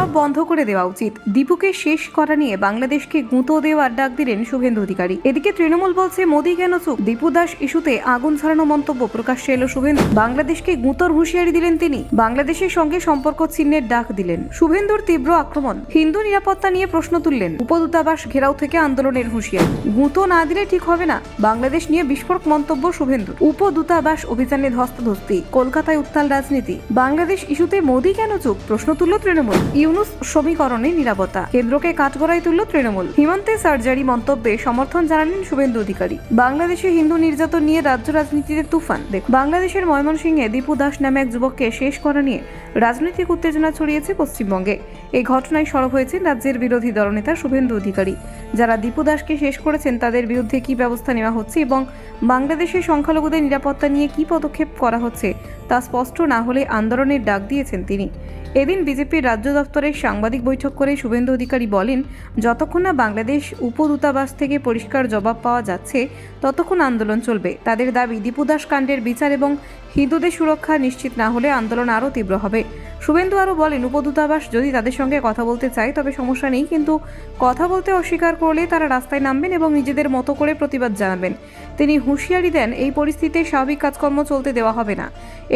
সব বন্ধ করে দেওয়া উচিত। দীপুকে শেষ করা নিয়ে বাংলাদেশকে গুঁতো দেওয়ার ডাক দিলেন শুভেন্দু অধিকারী। এদিকে তৃণমূল বলছে মোদী কেন চুপ। দীপু দাস ইস্যুতে আগুন ছড়ানো মন্তব্য প্রকাশ্যে এলো শুভেন্দু। বাংলাদেশকে গুঁতোর হুঁশিয়ারি দিলেন তিনি। বাংলাদেশের সঙ্গে সম্পর্ক ছিন্নের ডাক দিলেন। শুভেন্দুর তীব্র আক্রমণ। হিন্দু নিরাপত্তা নিয়ে প্রশ্ন তুললেন। উপদূতাবাস ঘেরাও থেকে আন্দোলনের হুঁশিয়ারি। গুঁতো না দিলে ঠিক হবে না। বাংলাদেশ নিয়ে বিস্ফোরক মন্তব্য শুভেন্দুর। উপদূতাবাস অভিযানে ধস্তাধস্তি। কলকাতায় উত্তাল রাজনীতি। বাংলাদেশ ইস্যুতে মোদী কেন চুপ প্রশ্ন তুলল তৃণমূল। ইউনুস সমীকরণে নিরাপত্তা। কেন্দ্রকে কাঠগড়ায় তুলল তৃণমূল। হিমন্তে সার্জারি মন্তব্যে সমর্থন জানালেন শুভেন্দু অধিকারী। বাংলাদেশে হিন্দু নির্যাতন নিয়ে রাজ্য রাজনীতিতে তুফান। বাংলাদেশের ময়মনসিংহে দীপু দাস নামে এক যুবককে শেষ করা নিয়ে রাজনৈতিক উত্তেজনা ছড়িয়েছে পশ্চিমবঙ্গে। এই ঘটনায় সরব হয়েছেন রাজ্যের বিরোধী দলনেতা শুভেন্দু অধিকারী। যারা দীপু দাসকে শেষ করেছেন তাদের বিরুদ্ধে কি ব্যবস্থা নেওয়া হচ্ছে এবং বাংলাদেশের সংখ্যালঘুদের নিরাপত্তা নিয়ে কি পদক্ষেপ করা হচ্ছে তা স্পষ্ট না হলে আন্দোলনের ডাক দিয়েছেন তিনি। এদিন বিজেপির রাজ্য দপ্তরের সাংবাদিক বৈঠক করে শুভেন্দু অধিকারী বলেন, যতক্ষণ না বাংলাদেশ উপদূতাবাস থেকে পরিষ্কার জবাব পাওয়া যাচ্ছে ততক্ষণ আন্দোলন চলবে। তাদের দাবি, দীপু দাস কাণ্ডের বিচার এবং হিন্দুদের সুরক্ষা নিশ্চিত না হলে আন্দোলন আরও তীব্র হবে। শুভেন্দু আরও বলেন, উপদূতাবাস যদি তাদের সঙ্গে কথা বলতে চায় তবে সমস্যা নেই, কিন্তু কথা বলতে অস্বীকার করলে তারা রাস্তায় নামবেন এবং নিজেদের মতো করে প্রতিবাদ জানাবেন। তিনি হুঁশিয়ারি দেন, এই পরিস্থিতিতে স্বাভাবিক কাজকর্ম চলতে দেওয়া হবে না।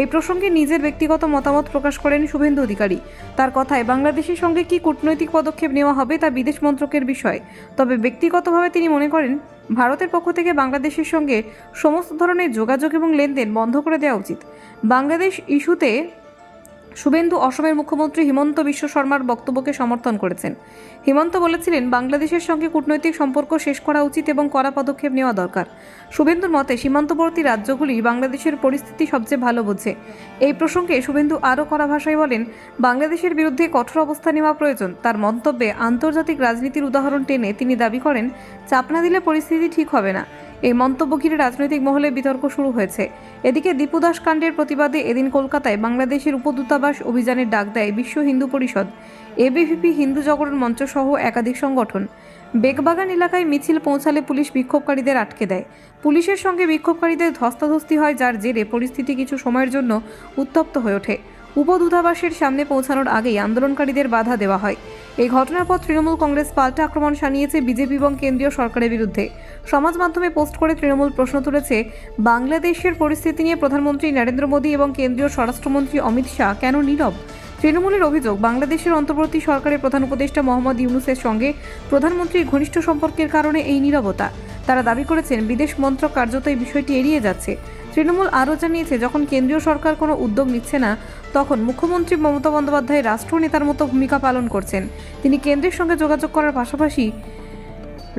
এই প্রসঙ্গে নিজের ব্যক্তিগত মতামত প্রকাশ করেন শুভেন্দু অধিকারী। তার কথায়, বাংলাদেশের সঙ্গে কি কূটনৈতিক পদক্ষেপ নেওয়া হবে তা বিদেশ মন্ত্রকের বিষয়। তবে ব্যক্তিগতভাবে তিনি মনে করেন ভারতের পক্ষ থেকে বাংলাদেশের সঙ্গে সমস্ত ধরনের যোগাযোগ এবং লেনদেন বন্ধ করে দেওয়া উচিত। বাংলাদেশ ইস্যুতে শুভেন্দু অসমের মুখ্যমন্ত্রী হিমন্ত বিশ্ব শর্মার বক্তব্যকে সমর্থন করেছেন। হিমন্ত বলেছিলেন, বাংলাদেশের সঙ্গে কূটনৈতিক সম্পর্ক শেষ করা উচিত এবং কড়া পদক্ষেপ নেওয়া দরকার। শুভেন্দুর মতে সীমান্তবর্তী রাজ্যগুলি বাংলাদেশের পরিস্থিতি সবচেয়ে ভালো বোঝে। এই প্রসঙ্গে শুভেন্দু আরও কড়া ভাষায় বলেন, বাংলাদেশের বিরুদ্ধে কঠোর অবস্থা নেওয়া প্রয়োজন। তার মন্তব্যে আন্তর্জাতিক রাজনীতির উদাহরণ টেনে তিনি দাবি করেন, চাপ না দিলে পরিস্থিতি ঠিক হবে না। এই মন্তব্য ঘিরে রাজনৈতিক মহলে বিতর্ক শুরু হয়েছে। এদিকে দীপু দাস কাণ্ডের প্রতিবাদে এদিন কলকাতায় বাংলাদেশের উপদূতাবাস অভিযানের ডাক দেয় বিশ্ব হিন্দু পরিষদ, এবিভিপি, হিন্দু জাগরণ মঞ্চ সহ একাধিক সংগঠন। বেগবাগান এলাকায় মিছিল পৌঁছালে পুলিশ বিক্ষোভকারীদের আটকে দেয়। পুলিশের সঙ্গে বিক্ষোভকারীদের ধস্তাধস্তি হয়, যার জেরে পরিস্থিতি কিছু সময়ের জন্য উত্তপ্ত হয়ে ওঠে। উপদূতাবাসের সামনে পৌঁছানোর আগেই আন্দোলনকারীদের বাধা দেওয়া হয়। এই ঘটনার পর তৃণমূল কংগ্রেস পাল্টা আক্রমণ শানিয়েছে বিজেপি এবং কেন্দ্রীয় সরকারের বিরুদ্ধে। সমাজ মাধ্যমে পোস্ট করে তৃণমূল প্রশ্ন তুলেছে, বাংলাদেশের পরিস্থিতি নিয়ে প্রধানমন্ত্রী নরেন্দ্র মোদী এবং কেন্দ্রীয় স্বরাষ্ট্রমন্ত্রী অমিত শাহ কেন নীরব। তৃণমূলের অভিযোগ, বাংলাদেশের অন্তর্বর্তী সরকারের প্রধান উপদেষ্টা মোহাম্মদ ইউনুসের সঙ্গে প্রধানমন্ত্রীর ঘনিষ্ঠ সম্পর্কের কারণে এই নীরবতা। তারা দাবি করেছেন, বিদেশ মন্ত্রক কার্যত এই বিষয়টি এড়িয়ে যাচ্ছে। তৃণমূল আরও জানিয়েছে, যখন কেন্দ্রীয় সরকার কোনো উদ্যোগ নিচ্ছে না তখন মুখ্যমন্ত্রী মমতা বন্দ্যোপাধ্যায় রাষ্ট্রনেতার মতো ভূমিকা পালন করছেন। তিনি কেন্দ্রের সঙ্গে যোগাযোগ করার পাশাপাশি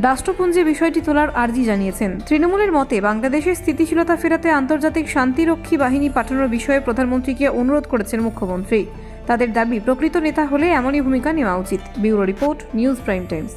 রাষ্ট্রপুঞ্জে বিষয়টি তোলার আর্জি জানিয়েছেন। তৃণমূলের মতে, বাংলাদেশের স্থিতিশীলতা ফেরাতে আন্তর্জাতিক শান্তিরক্ষী বাহিনী পাঠানোর বিষয়ে প্রধানমন্ত্রীকে অনুরোধ করেছেন মুখ্যমন্ত্রী। তাদের দাবি, প্রকৃত নেতা হলে এমনই ভূমিকা নেওয়া উচিত। Bureau report, news prime Times.